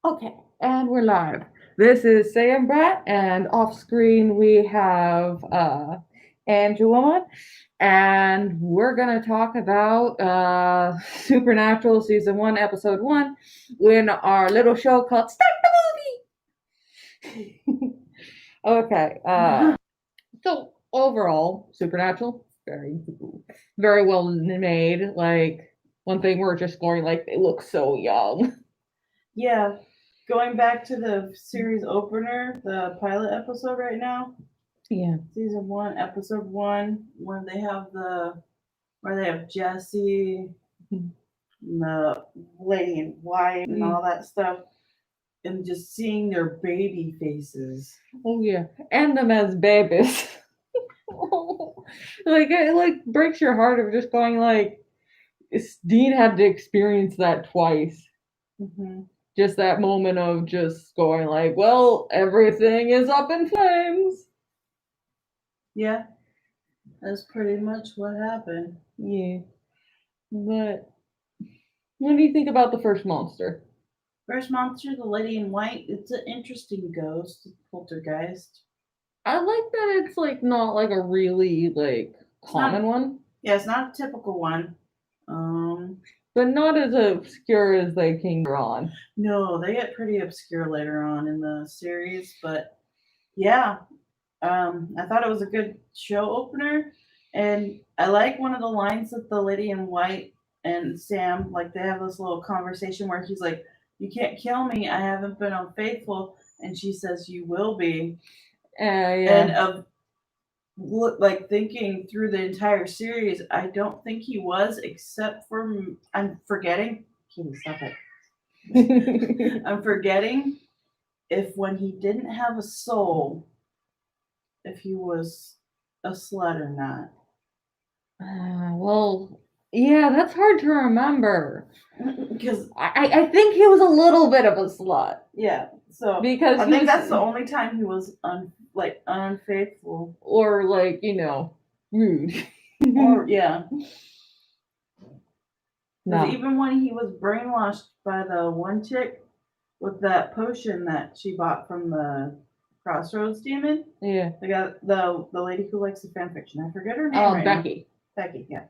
Okay, and we're live. This is Sam Brett, and off screen we have Andrew Woman, and we're gonna talk about Supernatural season 1, episode 1, in our little show called Start the Movie. Okay, so overall, Supernatural very well made. Like one thing we're just going like they look so young. Yeah, going back to the series opener, the pilot episode right now, Yeah. season 1, episode 1, where they have Jesse, and the lady in white, and all that stuff, and just seeing their baby faces. Oh yeah, and them as babies. Like it like breaks your heart of just going like Dean had to experience that twice. Mm-hmm. Just that moment of just going like, well, everything is up in flames. Yeah, that's pretty much what happened. Yeah, but what do you think about the first monster? First monster, the lady in white, it's an interesting ghost, poltergeist. I like that it's like not like a really like common one. Yeah, it's not a typical one. But not as obscure as they King on. No, they get pretty obscure later on in the series, but yeah, I thought it was a good show opener, and I like one of the lines that the lady in white and Sam like they have this little conversation where he's like, "You can't kill me. I haven't been unfaithful," and she says, "You will be." Yeah. And of like thinking through the entire series, I don't think he was, except for I'm forgetting. Can you stop it? I'm forgetting if when he didn't have a soul, if he was a slut or not. Well, yeah, that's hard to remember. Because I think he was a little bit of a slut. Yeah, so Because I think that's the only time he was unfaithful or like rude. or yeah. No. Because even when he was brainwashed by the one chick with that potion that she bought from the Crossroads demon, Yeah. the lady who likes the fan fiction. I forget her name. Oh, right Becky. Now. Becky, yeah.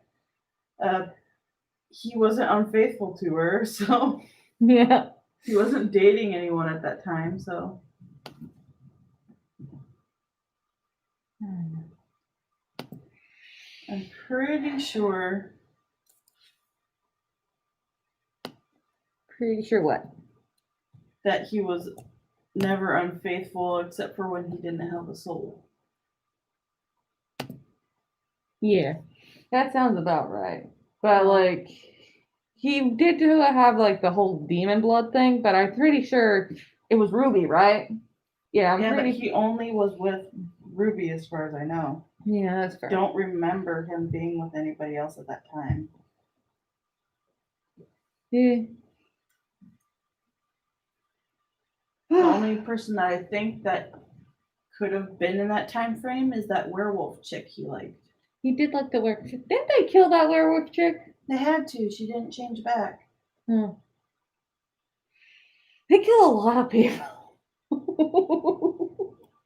He wasn't unfaithful to her, so yeah. He wasn't dating anyone at that time, so. I'm pretty sure. Pretty sure what? That he was never unfaithful except for when he didn't have a soul. Yeah, that sounds about right. But like, he did have like the whole demon blood thing, but I'm pretty sure it was Ruby, right? Yeah, but he only was with Ruby as far as I know. Yeah, that's fair. Don't remember him being with anybody else at that time. Yeah. The only person that I think that could have been in that time frame is that werewolf chick he liked. He did like the werewolf chick. Didn't they kill that werewolf chick? They had to. She didn't change back. Hmm. They kill a lot of people.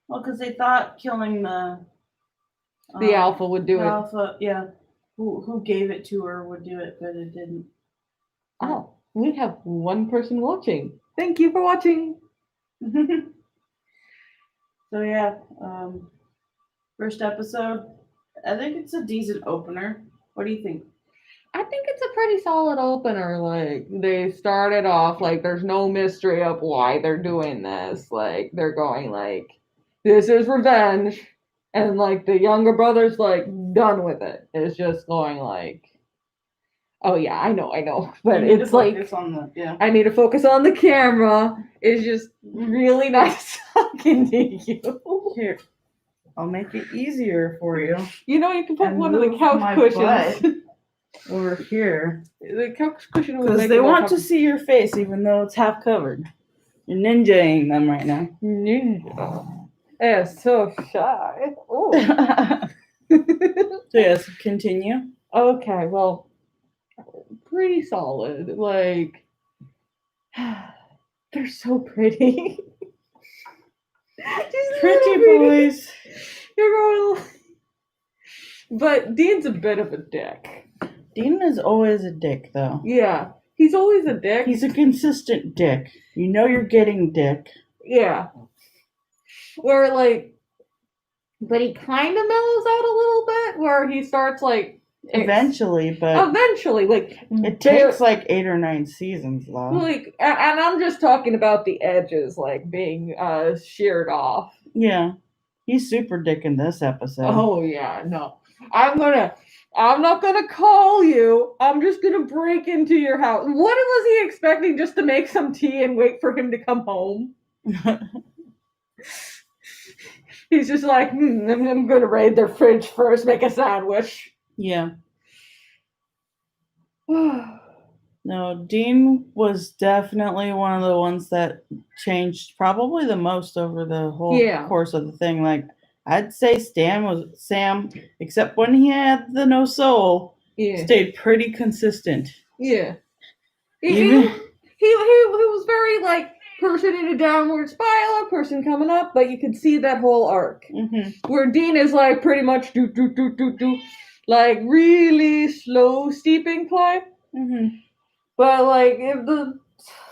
Well, because they thought killing the alpha would do it. Alpha, yeah. Who gave it to her would do it, but it didn't. Oh, we have one person watching. Thank you for watching. So yeah, first episode. I think it's a decent opener. What do you think? I think it's a pretty solid opener. Like they started off like there's no mystery of why they're doing this. Like they're going like this is revenge, and like the younger brother's like done with it. It's just going like, oh yeah, I know, but it's like I need to focus on the camera. It's just really nice talking to you. Here, I'll make it easier for you. You can put one of the couch cushions over here. The couch cushion because they want to see your face, even though it's half covered. You're ninjaing them right now. Ninja. They're so shy. Oh. So yes, continue. Okay, well, pretty solid. Like, They're so pretty. Just Pretty little boys. You're going. But Dean's a bit of a dick. Dean is always a dick, though. Yeah, he's always a dick. He's a consistent dick. You know you're getting dick. Yeah. Where, like, but he kind of mellows out a little bit, where he starts, like... Eventually, but... like... It takes, like, 8 or 9 seasons, though. Like, and I'm just talking about the edges, like, being sheared off. Yeah. He's super dick in this episode. Oh, yeah, no. I'm not gonna call you. I'm just gonna break into your house. What was he expecting, just to make some tea and wait for him to come home? He's just like, I'm gonna raid their fridge first, make a sandwich. Yeah. No, Dean was definitely one of the ones that changed probably the most over the whole course of the thing. Like, I'd say Sam, except when he had the no soul, stayed pretty consistent. Yeah. He was very, like, person in a downward spiral, person coming up, but you could see that whole arc. Where Dean is, like, pretty much do, like, really slow steeping climb. But, like, if the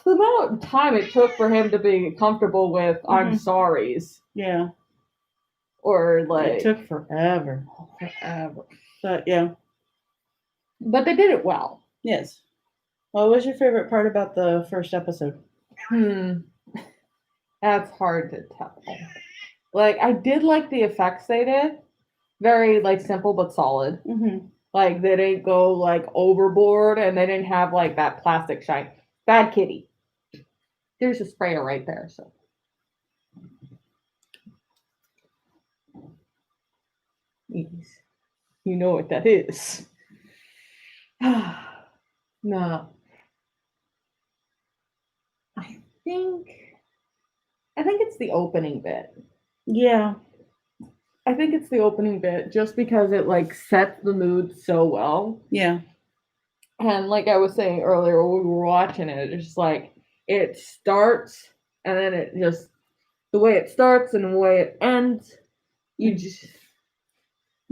amount of time it took for him to be comfortable with I'm sorry's. Yeah. Or, like... It took forever. But, yeah. But they did it well. Yes. What was your favorite part about the first episode? That's hard to tell. Like, I did like the effects they did. Very, like, simple but solid. Like, they didn't go, like, overboard, and they didn't have, like, that plastic shine. Bad kitty. There's a sprayer right there, so. Yes. You know what that is. No. I think it's the opening bit. Yeah. I think it's the opening bit just because it, like, sets the mood so well. Yeah. And like I was saying earlier when we were watching it, it's just like it starts and then it just the way it starts and the way it ends, you just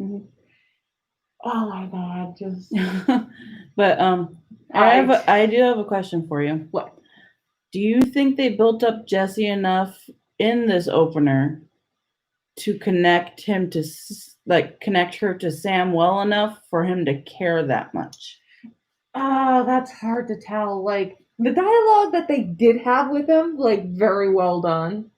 oh my god, just But I do have a question for you. What? Do you think they built up Jesse enough in this opener to connect her to Sam well enough for him to care that much? That's hard to tell. Like, the dialogue that they did have with him, like, very well done.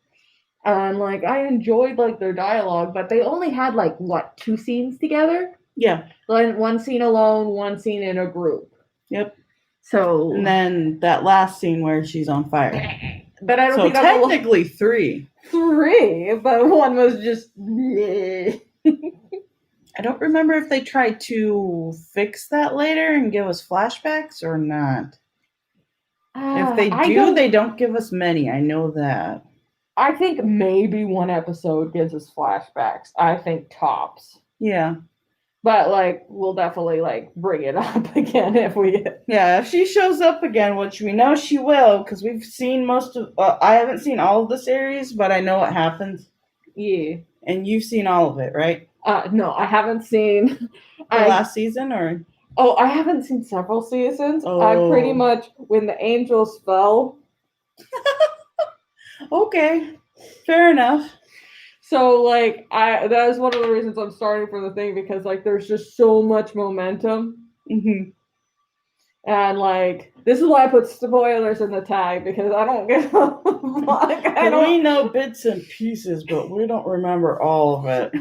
And, like, I enjoyed, like, their dialogue, but they only had, like, what, 2 scenes together? Yeah. Like, 1 scene alone, 1 scene in a group. Yep. So... And then that last scene where she's on fire. But I don't so think technically 3. 3, but 1 was just... I don't remember if they tried to fix that later and give us flashbacks or not. If they do, they don't give us many. I know that. I think maybe 1 episode gives us flashbacks. I think tops. Yeah. But, like, we'll definitely, like, bring it up again if we... Yeah, if she shows up again, which we know she will, because we've seen most of... I haven't seen all of the series, but I know what happens. Yeah. And you've seen all of it, right? No, I haven't seen... The last season, or...? Oh, I haven't seen several seasons. Oh. I pretty much... When the angels fell... Okay. Fair enough. So, like, that is one of the reasons I'm starting for the thing, because, like, there's just so much momentum. And, like, this is why I put spoilers in the tag, because I don't get We know bits and pieces, but we don't remember all of it.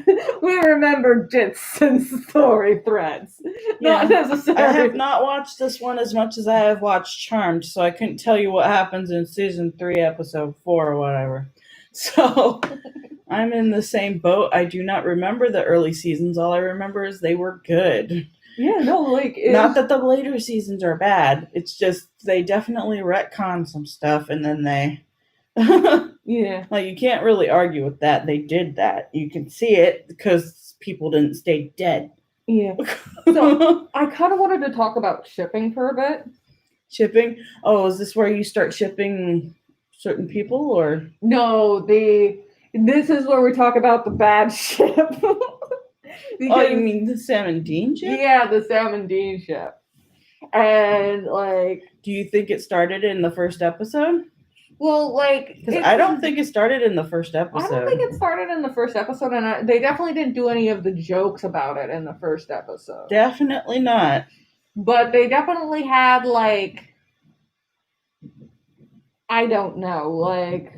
We remember bits and story threads. Yeah. Not necessarily. I have not watched this one as much as I have watched Charmed, so I couldn't tell you what happens in season 3, episode 4, or whatever. So... I'm in the same boat. I do not remember the early seasons. All I remember is they were good. Yeah, no, like... Not that the later seasons are bad. It's just they definitely retcon some stuff, and then they... Yeah. Like, you can't really argue with that. They did that. You can see it because people didn't stay dead. Yeah. So, I kind of wanted to talk about shipping for a bit. Shipping? Oh, is this where you start shipping certain people, or No, this is where we talk about the bad ship. oh, you mean the Sam and Dean ship? Yeah, the Sam and Dean ship. And like, do you think it started in the first episode? Well, like, because I don't think it started in the first episode. I don't think it started in the first episode, and they definitely didn't do any of the jokes about it in the first episode. Definitely not. But they definitely had, like, I don't know, like,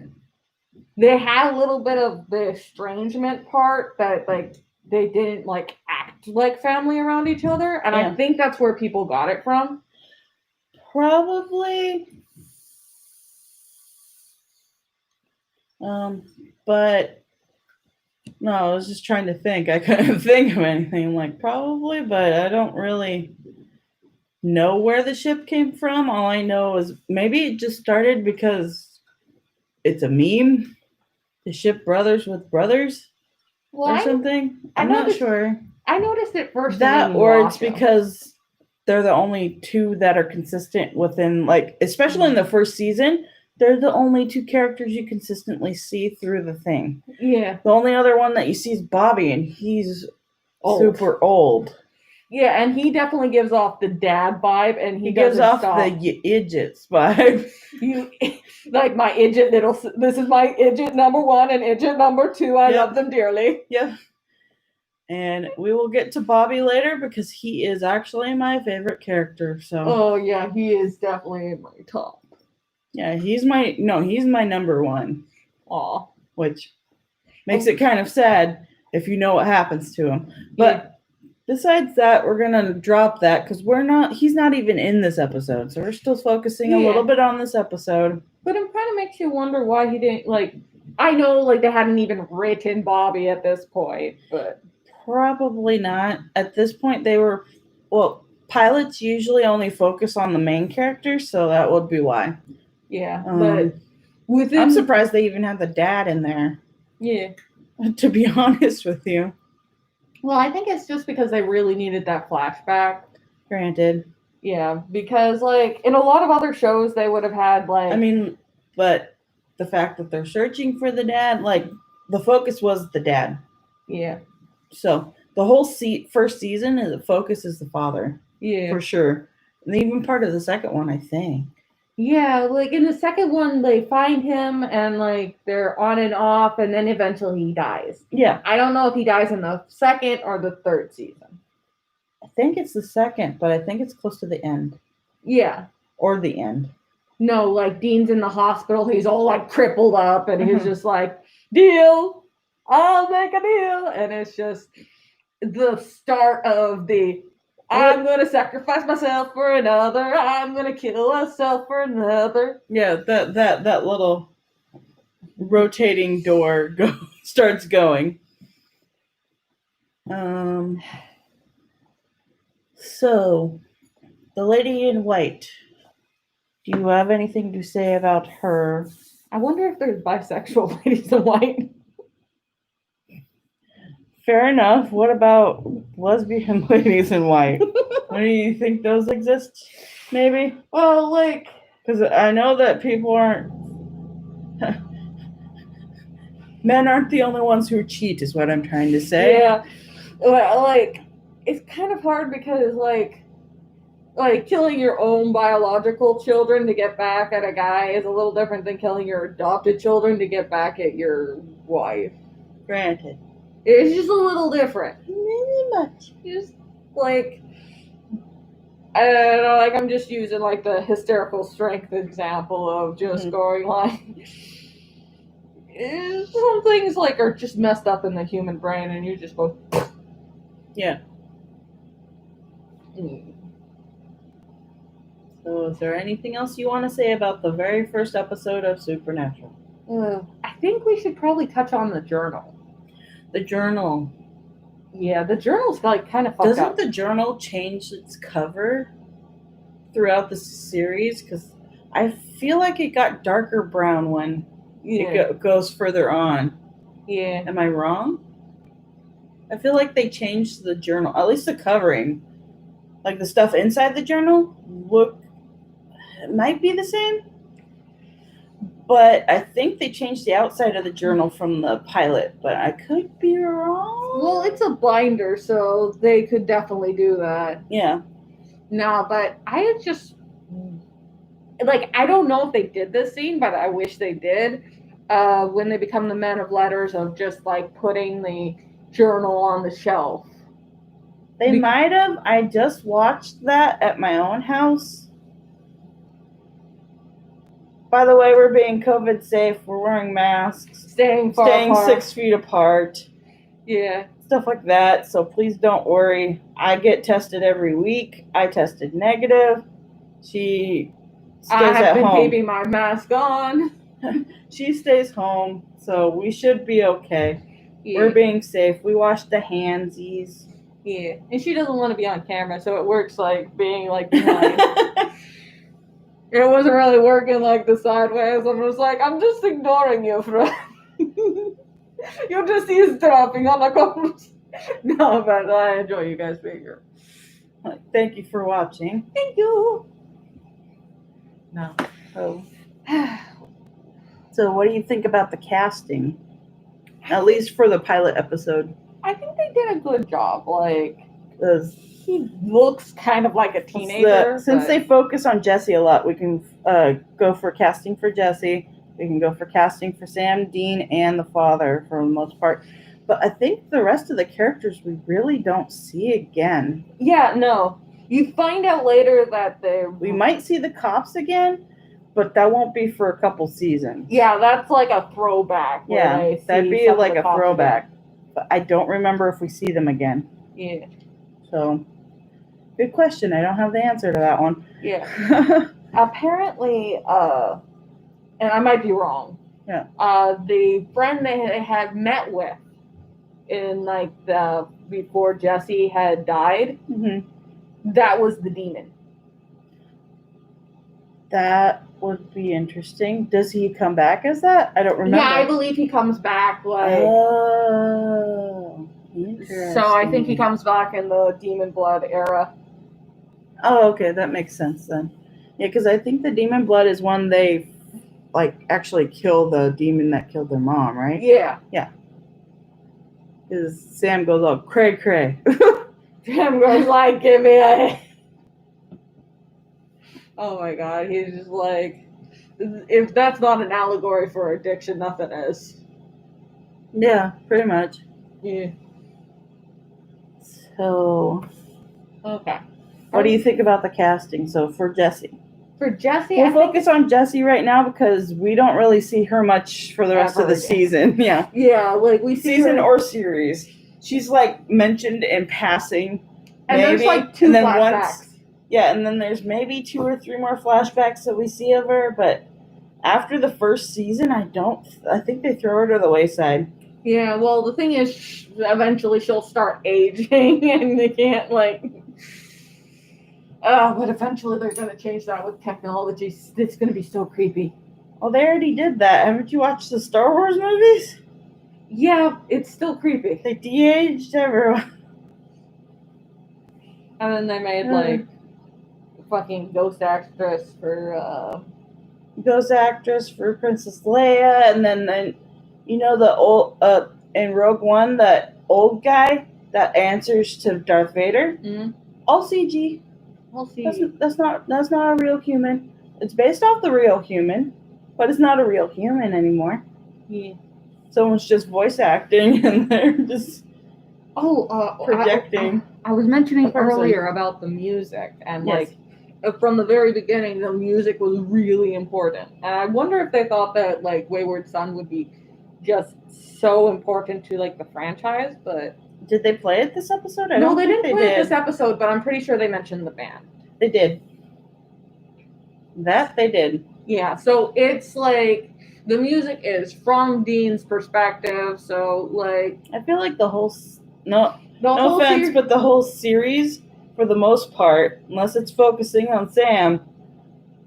they had a little bit of the estrangement part that, like, they didn't, like, act like family around each other, and I think that's where people got it from. Probably. But no, I was just trying to think. I couldn't think of anything. Like, probably, but I don't really know where the ship came from. All I know is maybe it just started because it's a meme. The ship brothers with brothers, or something. I'm not sure. I noticed it first. That, or it's because they're the only two that are consistent within, like, especially in the first season. They're the only two characters you consistently see through the thing. Yeah. The only other one that you see is Bobby, and he's super old. Yeah, and he definitely gives off the dad vibe, and he gives off the idiots vibe. Like my idiot little. This is my idiot number 1 and idiot number 2. I love them dearly. Yeah. And we will get to Bobby later because he is actually my favorite character. So. Oh yeah, he is definitely in my top. Yeah, he's my number 1. Aw. Which makes it kind of sad if you know what happens to him. But besides that, we're gonna drop that because he's not even in this episode. So we're still focusing a little bit on this episode. But it kind of makes you wonder why he didn't, like, I know, like, they hadn't even written Bobby at this point, but probably not. At this point they were, pilots usually only focus on the main characters, so that would be why. Yeah, but I'm surprised they even had the dad in there. Yeah. To be honest with you. Well, I think it's just because they really needed that flashback. Granted. Yeah, because, like, in a lot of other shows, they would have had, like... I mean, but the fact that they're searching for the dad, like, the focus was the dad. Yeah. So, the whole first season, the focus is the father. Yeah. For sure. And even part of the second one, I think. Yeah, like in the second one, they find him and like they're on and off, and then eventually he dies. Yeah. I don't know if he dies in the second or the third season. I think it's the second, but I think it's close to the end. Yeah. Or the end. No, like Dean's in the hospital. He's all like crippled up, and he's just like, deal, I'll make a deal. And it's just the start of the... I'm going to sacrifice myself for another. I'm going to kill myself for another. Yeah, that little rotating door starts going. So, the lady in white. Do you have anything to say about her? I wonder if there's bisexual ladies in white. Fair enough. What about lesbian ladies in white? Do you think those exist? Maybe? Well, like... Because I know that people aren't... Men aren't the only ones who cheat, is what I'm trying to say. Yeah. Well, like, it's kind of hard because, like, killing your own biological children to get back at a guy is a little different than killing your adopted children to get back at your wife. Granted. It's just a little different. Really much. Just, like, I don't know, like, I'm just using, like, the hysterical strength example of just going, like, some things, like, are just messed up in the human brain, and you just go... Yeah. So, is there anything else you want to say about the very first episode of Supernatural? I think we should probably touch on the journal. The journal. Yeah, the journal's like kind of fucked up. Doesn't the journal change its cover throughout the series? Because I feel like it got darker brown when it goes further on. Yeah. Am I wrong? I feel like they changed the journal, at least the covering. Like the stuff inside the journal it might be the same. But I think they changed the outside of the journal from the pilot, but I could be wrong. Well, it's a binder, so they could definitely do that. Yeah. No, but I just like I don't know if they did this scene, but I wish they did. When they become the men of letters of just like putting the journal on the shelf. They might have. I just watched that at my own house. By the way, we're being COVID safe. We're wearing masks. Staying Staying apart. 6 feet apart. Yeah. Stuff like that. So please don't worry. I get tested every week. I tested negative. She stays I have at been home. keeping my mask on. She stays home, so we should be okay. Yeah. We're being safe. We wash the handsies. Yeah. And she doesn't want to be on camera, so it works like being like behind. It wasn't really working like the sideways. I was like, I'm just ignoring you, friend. You're just eavesdropping on the comments. No, but I enjoy you guys being here. Thank you for watching. Thank you. No. Oh. So what do you think about the casting? At least for the pilot episode. I think they did a good job. Like, 'Cause he looks kind of like a teenager. Since they focus on Jesse a lot, we can go for casting for Jesse. We can go for casting for Sam, Dean, and the father for the most part. But I think the rest of the characters we really don't see again. Yeah, no. You find out later that we might see the cops again, but that won't be for a couple seasons. Yeah, that's like a throwback. Yeah, that'd be like a throwback. Again. But I don't remember if we see them again. Yeah. So, good question. I don't have the answer to that one. Yeah. Apparently, and I might be wrong. Yeah. The friend they had met with in like before Jesse had died, that was the demon. That would be interesting. Does he come back as that? I don't remember. Yeah, I believe he comes back like. Oh, interesting. So I think he comes back in the Demon Blood era. Oh, okay, that makes sense then. Yeah, because I think the Demon Blood is when they like actually kill the demon that killed their mom, right? Yeah. Yeah. Because Sam goes all cray cray. Sam goes like, give me a. Oh my god, he's just like, if that's not an allegory for addiction, nothing is. Yeah, pretty much. Yeah. So. Okay. What do you think about the casting? So for Jessie. For Jessie, we'll focus on Jessie right now because we don't really see her much for the rest of the season. Yeah. Yeah, like we see season or series. She's like mentioned in passing. And maybe. There's like 2 flashbacks. Yeah, and then there's maybe 2 or 3 more flashbacks that we see of her, but after the first season, I think they throw her to the wayside. Yeah, well, the thing is, eventually she'll start aging, and they can't, like... but eventually they're going to change that with technology. It's going to be so creepy. Well, they already did that. Haven't you watched the Star Wars movies? Yeah, it's still creepy. They de-aged everyone. And then they made, like... fucking ghost actress for Princess Leia, and then you know the old in Rogue One, that old guy that answers to Darth Vader. Mm-hmm. All CG. All CG. That's not a real human. It's based off the real human, but it's not a real human anymore. Yeah. Someone's just voice acting, and they're just projecting. I was mentioning earlier about the music, and like. From the very beginning, the music was really important. And I wonder if they thought that, like, Wayward Son would be just so important to, like, the franchise, but... Did they play it this episode? No, they didn't play it this episode, but I'm pretty sure they mentioned the band. They did. That they did. Yeah, so it's, like, the music is from Dean's perspective, so, like... I feel like the whole... No offense, but the whole series... for the most part, unless it's focusing on Sam,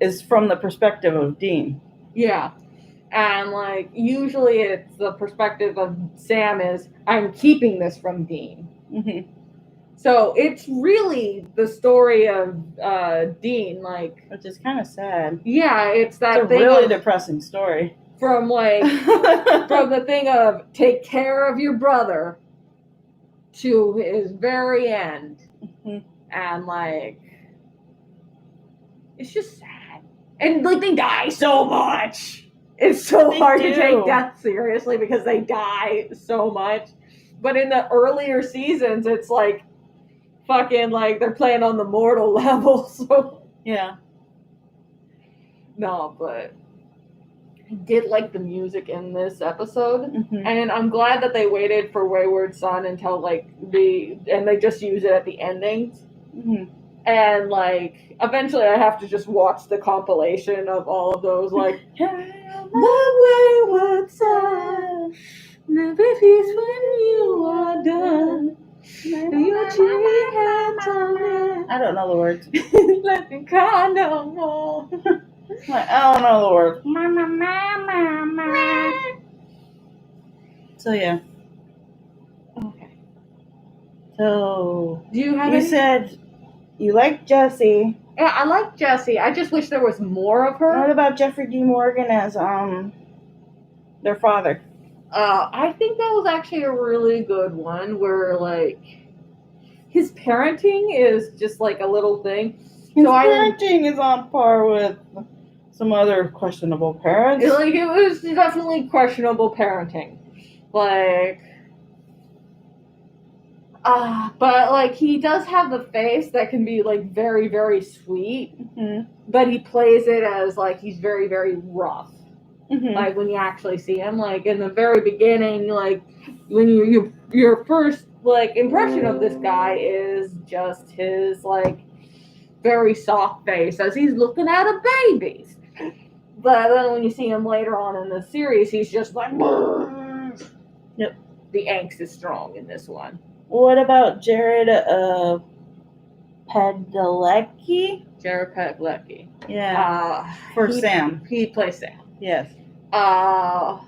is from the perspective of Dean. Yeah. And, like, usually it's the perspective of Sam is, I'm keeping this from Dean. Mm-hmm. So it's really the story of Dean, like, which is kind of sad. yeah, it's that It's a thing really of, depressing story. from like from the thing of take care of your brother to his very end. Mhm. And like it's just sad. And like they die so much. It's so They hard to do. take death seriously because they die so much. But in the earlier seasons, it's like fucking like they're playing on the mortal level. So Yeah. no, but I did like the music in this episode. Mhm. And I'm glad that they waited for Wayward Son until like and they just use it at the endings. Mhm. And like eventually I have to just watch the compilation of all of those, like my wayward son, never peace when you are done. Your cheek hands on it. I don't know the words. Let me cry no more. I don't know the words. So yeah. Okay. So Do you have you any? said you like Jessie. Yeah, I like Jessie. I just wish there was more of her. What about Jeffrey D. Morgan as their father? I think that was actually a really good one where like his parenting is just like a little thing. His parenting is on par with some other questionable parents. Like it was definitely questionable parenting. Like but like he does have the face that can be like very, very sweet. Mhm. But he plays it as like he's very, very rough. Mhm. Like when you actually see him, like in the very beginning, like when your first like impression of this guy is just his like very soft face as he's looking at a baby. But then when you see him later on in the series, he's just like, yep. The angst is strong in this one. What about Jared Padalecki? Jared Padalecki. Yeah. For Sam. He plays Sam. Yes. I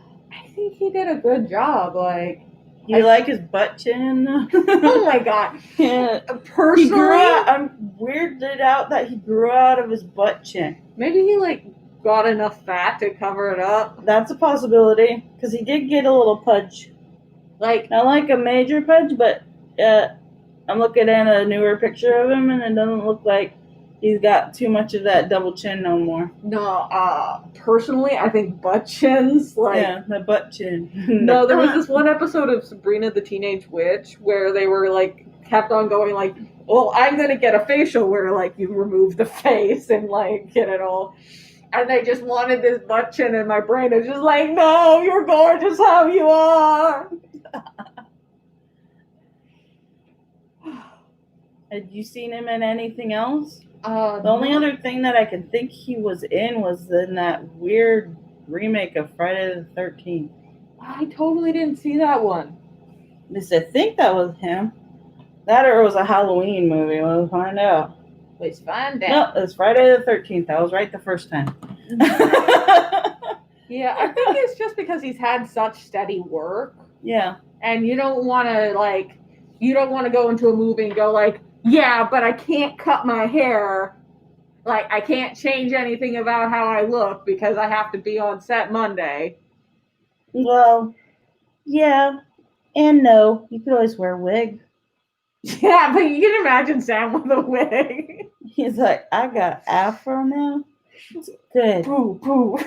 think he did a good job. Like, you like his butt chin? Oh my god! Yeah. Personally, I'm weirded out that he grew out of his butt chin. Maybe he like got enough fat to cover it up. That's a possibility because he did get a little pudge. Like not like a major pudge, but I'm looking at a newer picture of him, and it doesn't look like he's got too much of that double chin no more. No, personally, I think butt chins, like... Yeah, the butt chin. No, there was this one episode of Sabrina the Teenage Witch where they were, like, kept on going, like, well, I'm gonna get a facial where, like, you remove the face and, like, get it all... And they just wanted this butt chin, and my brain is just like, no, you're gorgeous how you are! Had you seen him in anything else? The only other thing that I can think he was was in that weird remake of Friday the 13th. I totally didn't see that one. At least I think that was him. That or it was a Halloween movie. We'll find out. Let's find out. No, it was Friday the 13th. I was right the first time. Yeah, I think it's just because he's had such steady work. Yeah. And you don't want to go into a movie and go like, yeah, but I can't cut my hair. Like, I can't change anything about how I look because I have to be on set Monday. Well, yeah and no. You could always wear a wig. Yeah, but you can imagine Sam with a wig. He's like, I got afro now. It's good. Boo, boo.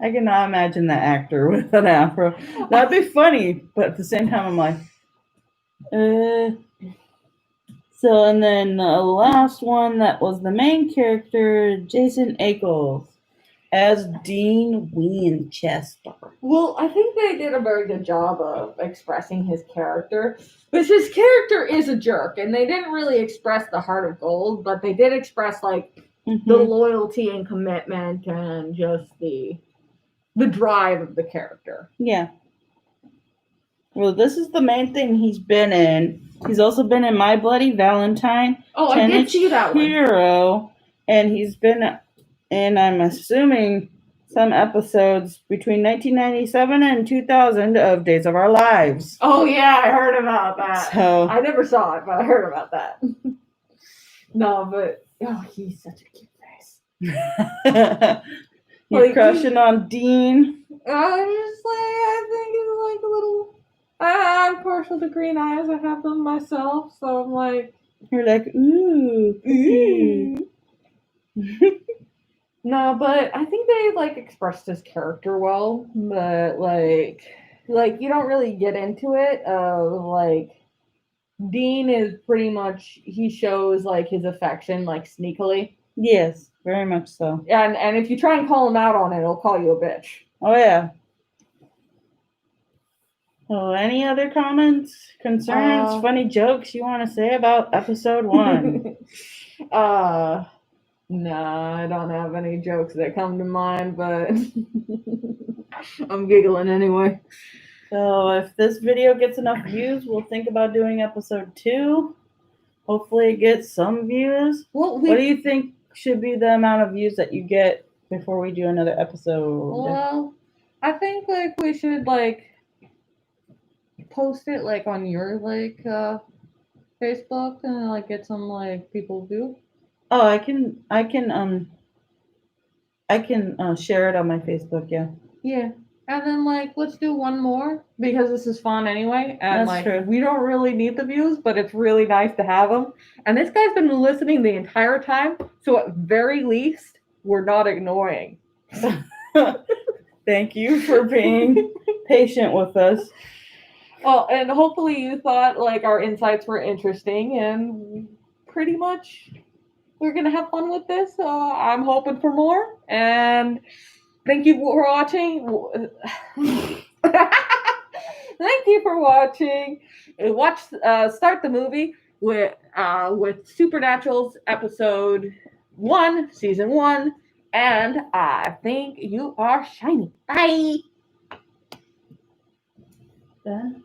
I cannot imagine that actor with an afro. That'd be funny, but at the same time, I'm like, So, and then the last one that was the main character, Jason Ackles, as Dean Winchester. Well, I think they did a very good job of expressing his character. Because his character is a jerk, and they didn't really express the heart of gold, but they did express, like, the loyalty and commitment and just the drive of the character. Yeah. Well, this is the main thing he's been in. He's also been in My Bloody Valentine. Oh, I did see that one. Hero, and he's been in, I'm assuming, some episodes between 1997 and 2000 of Days of Our Lives. Oh yeah, I heard about that. So I never saw it, but I heard about that. No, but he's such a cute face. you're Like, crushing on Dean. I'm just like, I think it's like a little. I'm partial to green eyes. I have them myself, so I'm like, You're like, ooh, ooh. No, but I think they like expressed his character well, but like you don't really get into it. Like Dean is pretty much he shows like his affection like sneakily. Yes, very much so. And if you try and call him out on it, he'll call you a bitch. Oh yeah. Oh, any other comments, concerns, funny jokes you want to say about episode 1? Nah, I don't have any jokes that come to mind, but I'm giggling anyway. So if this video gets enough views, we'll think about doing episode 2. Hopefully it gets some views. Well, what do you think should be the amount of views that you get before we do another episode? Well, I think like we should like post it like on your like Facebook and like get some like people view. Oh, I can share it on my Facebook, yeah. Yeah. And then like let's do one more because this is fun anyway. And That's like true. we don't really need the views, but it's really nice to have them. And this guy's been listening the entire time, so at very least we're not ignoring. Thank you for being patient with us. Well, and hopefully you thought like our insights were interesting, and pretty much we're gonna have fun with this. I'm hoping for more, and thank you for watching. Thank you for watching. Start the movie with Supernatural's episode 1, season 1, and I think you are shiny. Bye. Done.